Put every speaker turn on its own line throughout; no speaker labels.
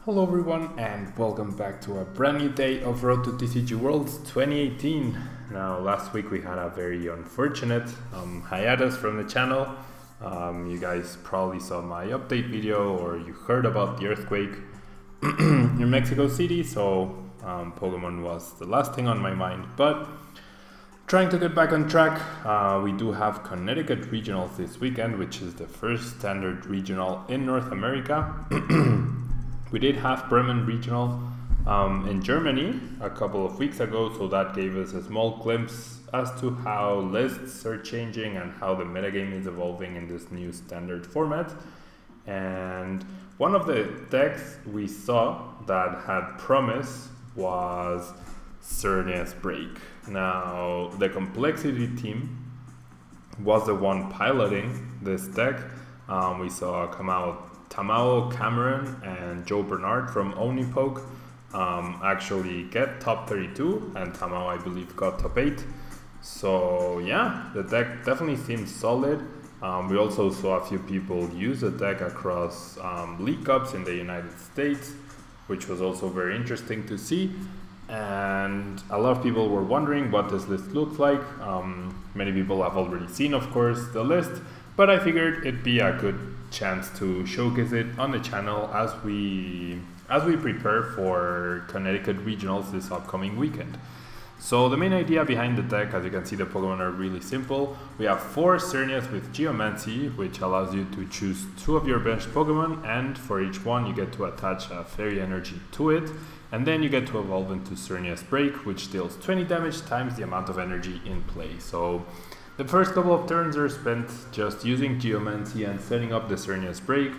Hello everyone and welcome back to a brand new day of Road to TCG Worlds 2018. Now last week we had a very unfortunate hiatus from the channel. You guys probably saw my update video or you heard about the earthquake in Mexico City, so Pokemon was the last thing on my mind, but trying to get back on track. We do have Connecticut Regionals this weekend, which is the first standard regional in North America. We did have Bremen Regional in Germany a couple of weeks ago, so that gave us a small glimpse as to how lists are changing and how the metagame is evolving in this new standard format. And one of the decks we saw that had promise was Xerneas BREAK. Now, the Complexity team was the one piloting this deck. We saw come out Tamao Cameron and Joe Bernard from Omnipoke actually get top 32, and Tamao, I believe, got top 8. So yeah, the deck definitely seems solid. We also saw a few people use the deck across League Cups in the United States, which was also very interesting to see. And a lot of people were wondering what this list looks like. Many people have already seen, of course, the list, but I figured it'd be a good chance to showcase it on the channel as we prepare for Connecticut Regionals this upcoming weekend. So the main idea behind the deck, as you can see, the Pokemon are really simple. We have 4 Xerneas with Geomancy, which allows you to choose 2 of your bench Pokemon, and for each one you get to attach a Fairy Energy to it, and then you get to evolve into Xerneas BREAK, which deals 20 damage times the amount of energy in play. So the first couple of turns are spent just using Geomancy and setting up the Xerneas BREAK.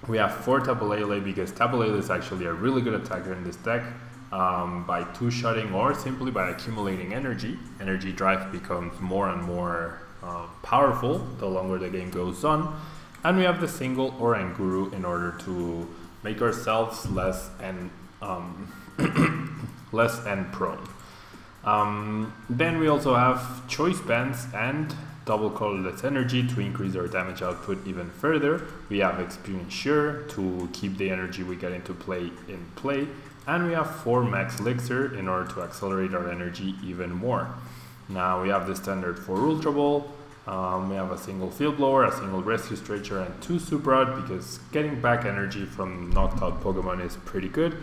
We have 4 Tapu Lele because Tapu Lele is actually a really good attacker in this deck. By 2-shotting or simply by accumulating energy, energy drive becomes more and more powerful the longer the game goes on. And we have the single Oranguru in order to make ourselves less and prone. Then we also have choice bands and double colorless energy to increase our damage output even further. We have experience sure to keep the energy we get into play in play, and we have 4 Max Elixir in order to accelerate our energy even more. Now we have the standard 4 Ultra Ball. We have a single Field Blower, a single Rescue Stretcher, and 2 Super Rod because getting back energy from knocked out Pokemon is pretty good.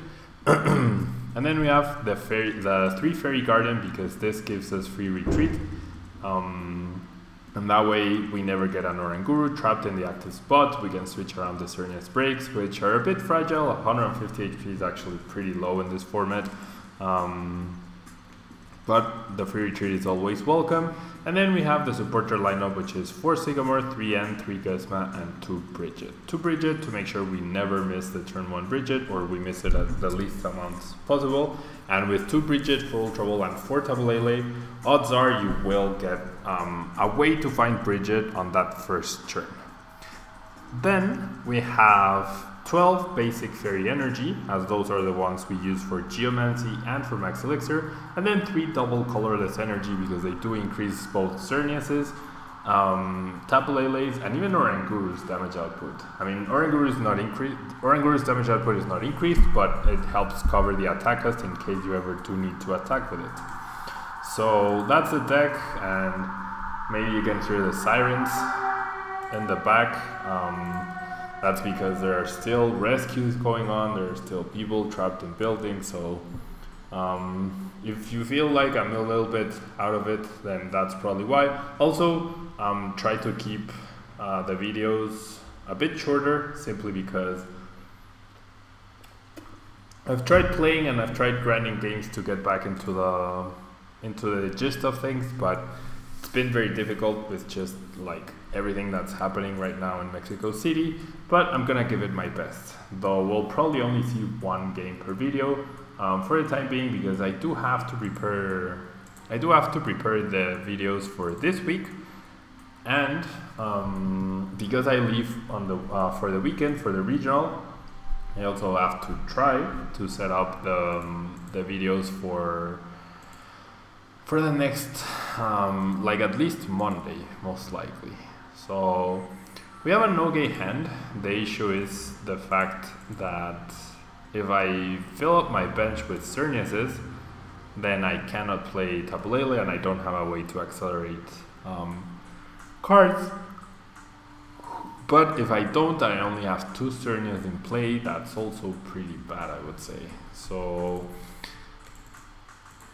And then we have the 3 Fairy Garden because this gives us free retreat. And that way we never get an Oranguru trapped in the active spot. We can switch around the Xerneas BREAKs, which are a bit fragile. 150 HP is actually pretty low in this format. But the free retreat is always welcome. And then we have the supporter lineup, which is 4 Sycamore, 3 N, 3 Guzma, and 2 Brigette. 2 Brigette to make sure we never miss the turn 1 Brigette, or we miss it at the least amounts possible. And with 2 Brigette, 4 Ultra Ball, and 4 Tapu Lele, odds are you will get a way to find Brigette on that first turn. Then we have 12 basic Fairy Energy, as those are the ones we use for Geomancy and for Max Elixir, and then 3 double colorless energy because they do increase both Xerneas's, Tapu Lele's, and even Oranguru's damage output. I mean, Oranguru's damage output is not increased, but it helps cover the attack cost in case you ever do need to attack with it. So that's the deck, and maybe you can hear the sirens in the back. That's because there are still rescues going on, there are still people trapped in buildings, so if you feel like I'm a little bit out of it, then that's probably why. Also, try to keep the videos a bit shorter, simply because I've tried playing and I've tried grinding games to get back into the gist of things, but it's been very difficult with just like everything that's happening right now in Mexico City, but I'm gonna give it my best. Though we'll probably only see 1 game per video for the time being, because I do have to prepare the videos for this week, and because I leave on the for the weekend for the regional, I also have to try to set up the videos for the next like at least Monday, most likely. So We have a no-gay hand. The issue is the fact that if I fill up my bench with Xerneas, then I cannot play Tapu Lele and I don't have a way to accelerate cards. But if I don't, I only have 2 Xerneas in play. That's also pretty bad, I would say. So,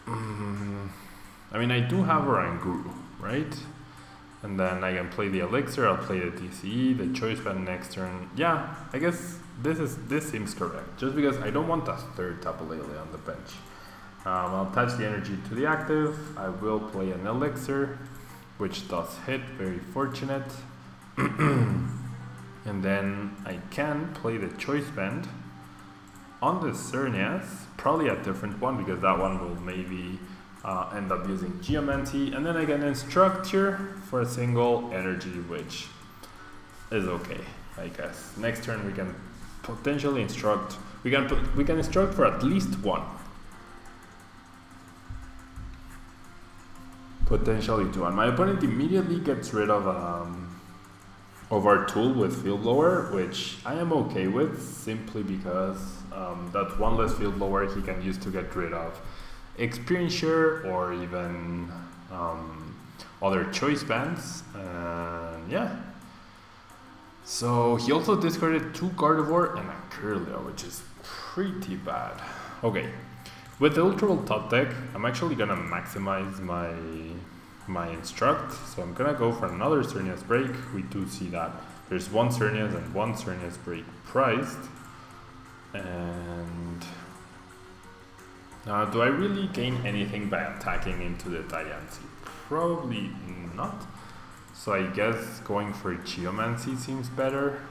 I mean, I do have Oranguru, right? And then I can play the Elixir, I'll play the TCE, the choice band next turn. Yeah, I guess this seems correct. Just because I don't want a 3rd Tapu Lele on the bench. I'll attach the energy to the active. I will play an Elixir, which does hit, very fortunate. And then I can play the choice band on the Xerneas, probably a different one because that one will maybe end up using Geomancy, and then I can instruct here for a single energy, which is okay, I guess. Next turn we can potentially instruct. We can instruct for at least 1, potentially 2, and my opponent immediately gets rid of our tool with Field Blower, which I am okay with, simply because that's 1 less Field Blower he can use to get rid of Experiencer or even other choice bands, and yeah. So he also discarded 2 Gardevoir and a Curlia, which is pretty bad. Okay, with the Ultra Ball top deck, I'm actually gonna maximize my instruct, so I'm gonna go for another Xerneas break. We do see that there's 1 Xerneas and 1 Xerneas break priced, and do I really gain anything by attacking into the Diancie? Probably not. So I guess going for Geomancy seems better.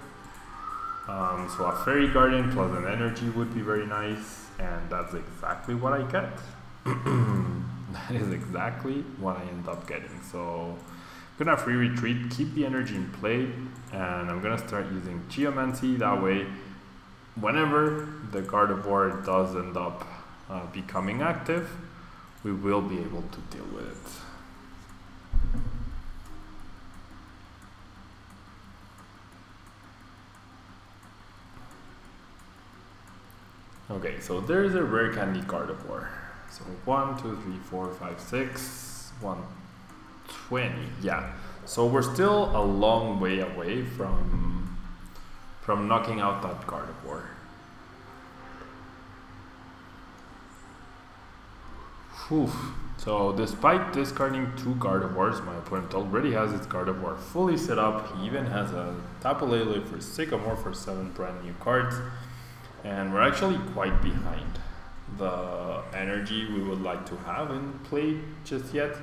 So a Fairy Garden plus an energy would be very nice, and that's exactly what I get. That is exactly what I end up getting. So I'm gonna free retreat, keep the energy in play, and I'm gonna start using Geomancy. That way, whenever the Gardevoir does end up becoming active, we will be able to deal with it. Okay, so there's a rare candy Gardevoir. So 1, 2, 3, 4, 5, 6, 120. Yeah. So we're still a long way away from knocking out that Gardevoir. Whew. So despite discarding 2 Gardevoirs, my opponent already has its Gardevoir fully set up. He even has a Tapu Lele for Sycamore for 7 brand new cards. And we're actually quite behind the energy we would like to have in play just yet.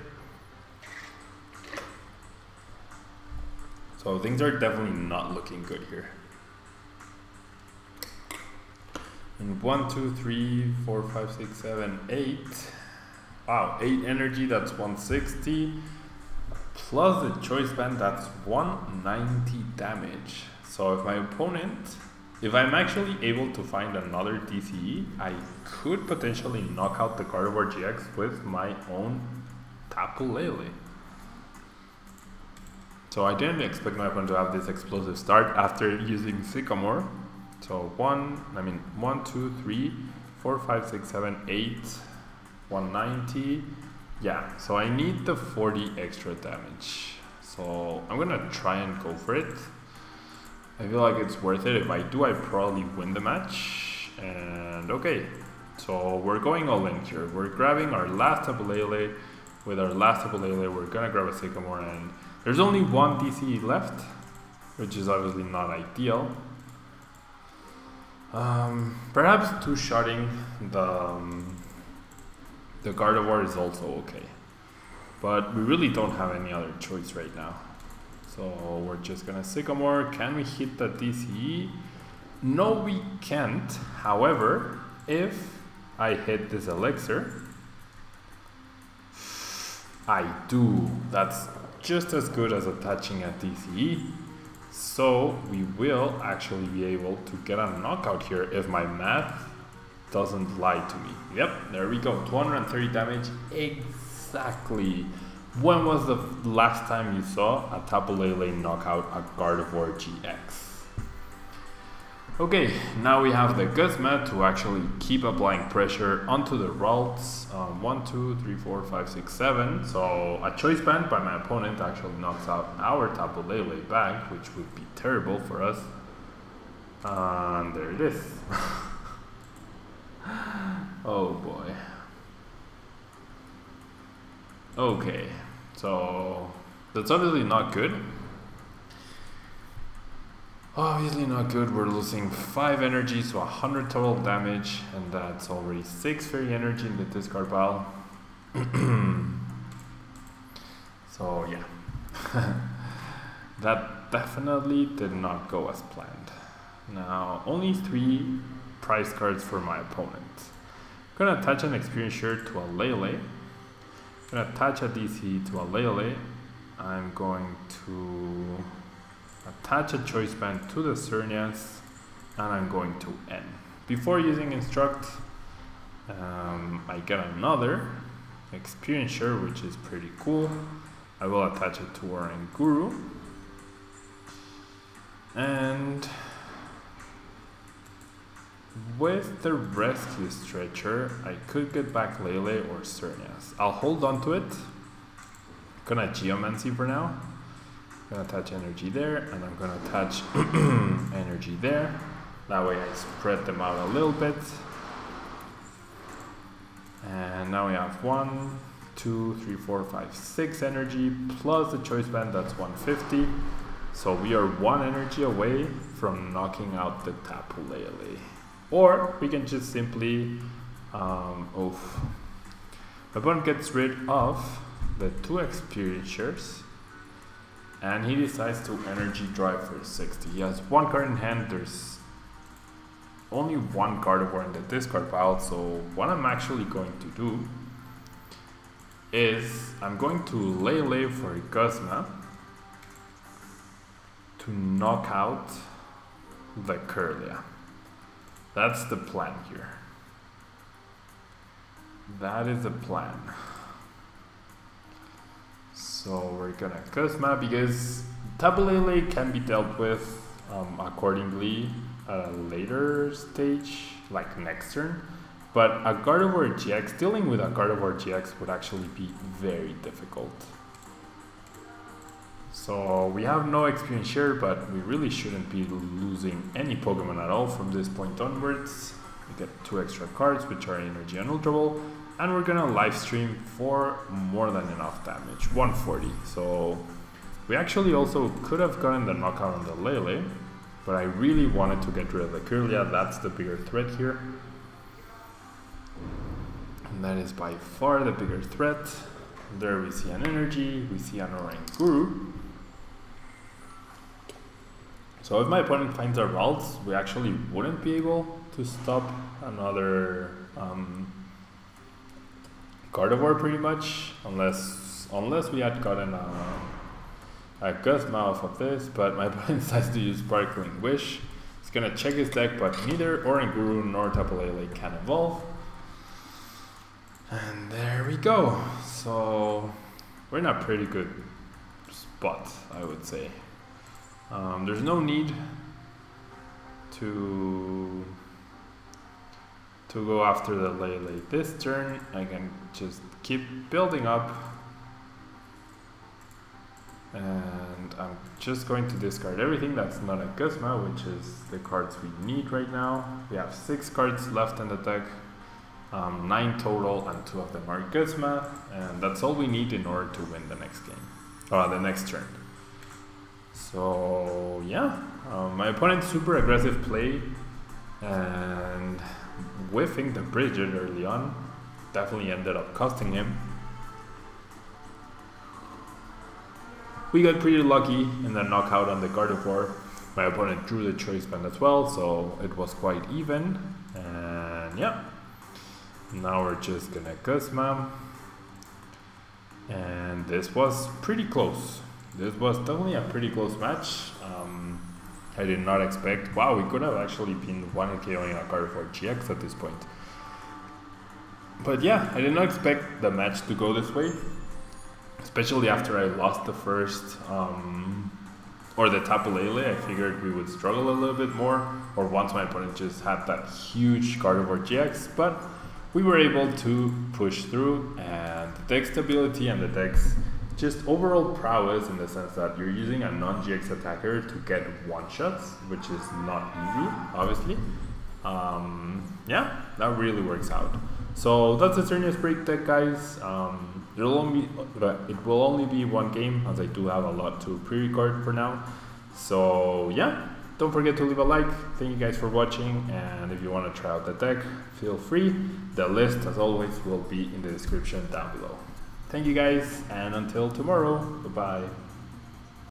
So things are definitely not looking good here. And 1, 2, 3, 4, 5, 6, 7, 8. Wow, 8 energy, that's 160. Plus the choice band, that's 190 damage. So if my opponent, if I'm actually able to find another TCE, I could potentially knock out the Gardevoir GX with my own Tapu Lele. So I didn't expect my opponent to have this explosive start after using Sycamore. So 1, 2, 3, 4, 5, 6, 7, 8, 190. Yeah, so I need the 40 extra damage. So I'm gonna try and go for it. I feel like it's worth it. If I do, I probably win the match. And okay, so we're going all in here. We're grabbing our last Tapu Lele. With our last Tapu Lele, we're gonna grab a Sycamore, and there's only 1 TCE left, which is obviously not ideal. Perhaps 2-shotting the Gardevoir is also okay. But we really don't have any other choice right now. So we're just gonna Sycamore. Can we hit the DCE? No, we can't. However, if I hit this Elixir, I do. That's just as good as attaching a DCE. So we will actually be able to get a knockout here if my math doesn't lie to me. Yep, there we go. 230 damage, exactly When was the last time you saw a Tapu Lele knock out a Gardevoir GX? Okay, now we have the Guzma to actually keep applying pressure onto the routes. 1, 2, 3, 4, 5, 6, 7. So a choice band by my opponent actually knocks out our Tapu Lele back, which would be terrible for us. And there it is. Oh boy. Okay, so that's obviously not good. Obviously not good. We're losing 5 energy, so 100 total damage, and that's already 6 fairy energy in the discard pile. So yeah, that definitely did not go as planned. Now only 3 prize cards for my opponent. I'm gonna attach an experience shirt to a Lele. I'm gonna attach a DC to a Lele. I'm going to attach a choice band to the Xerneas, and I'm going to end. Before using instruct, I get another experience shirt, which is pretty cool. I will attach it to Oranguru, and with the rescue stretcher, I could get back Lele or Xerneas. I'll hold on to it. I'm gonna Geomancy for now. I'm gonna attach energy there, and I'm gonna attach energy there. That way I spread them out a little bit. And now we have 1, 2, 3, 4, 5, 6 energy plus the choice band, that's 150. So we are 1 energy away from knocking out the Tapu Lele. Or we can just simply, my opponent gets rid of the 2 experience shares, and he decides to energy drive for 60. He has 1 card in hand. There's only 1 Gardevoir in the discard pile, so what I'm actually going to do is I'm going to Lele for Guzma to knock out the Curlia. That's the plan here. That is the plan. So we're gonna Guzma because Tapu Lele can be dealt with accordingly at a later stage, like next turn. But a Gardevoir GX, dealing with a Gardevoir GX would actually be very difficult. So we have no experience share, but we really shouldn't be losing any Pokemon at all from this point onwards. We get 2 extra cards, which are energy unulterable, and we're gonna live stream for more than enough damage, 140. So we actually also could have gotten the knockout on the Lele, but I really wanted to get rid of the Curlia. That's the bigger threat here. And that is by far the bigger threat. There we see an energy, we see an Oranguru. So if my opponent finds our vaults, we actually wouldn't be able to stop another Gardevoir pretty much, unless we had gotten a Guzma off of this, but my opponent decides to use Sparkling Wish. He's gonna check his deck, but neither Oranguru nor Tapu Lele can evolve. And there we go. So we're in a pretty good spot, I would say. There's no need to go after the Lele this turn. I can just keep building up, and I'm just going to discard everything that's not a Guzma, which is the cards we need right now. We have 6 cards left in the deck, 9 total, and 2 of them are Guzma, and that's all we need in order to win the next game, or the next turn. So yeah, my opponent's super aggressive play and whiffing the Brigette early on definitely ended up costing him. We got pretty lucky in the knockout on the Gardevoir. My opponent drew the choice band as well, so it was quite even. And yeah, now we're just gonna Guzma. And this was pretty close. This was definitely a pretty close match. I did not expect, wow, we could have actually been 1 KOing a Gardevoir GX at this point. But yeah, I did not expect the match to go this way. especially after I lost the first or the Tapu Lele. I figured we would struggle a little bit more, or once my opponent just had that huge Gardevoir GX, but we were able to push through, and the deck stability and the deck's just overall prowess in the sense that you're using a non-GX attacker to get one-shots, which is not easy, obviously. Yeah, that really works out. So that's the Xerneas Break deck, guys. It will only be one game, as I do have a lot to pre-record for now. So yeah, don't forget to leave a like. Thank you guys for watching, and if you want to try out the deck, feel free. The list, as always, will be in the description down below. Thank you guys, and until tomorrow, bye-bye.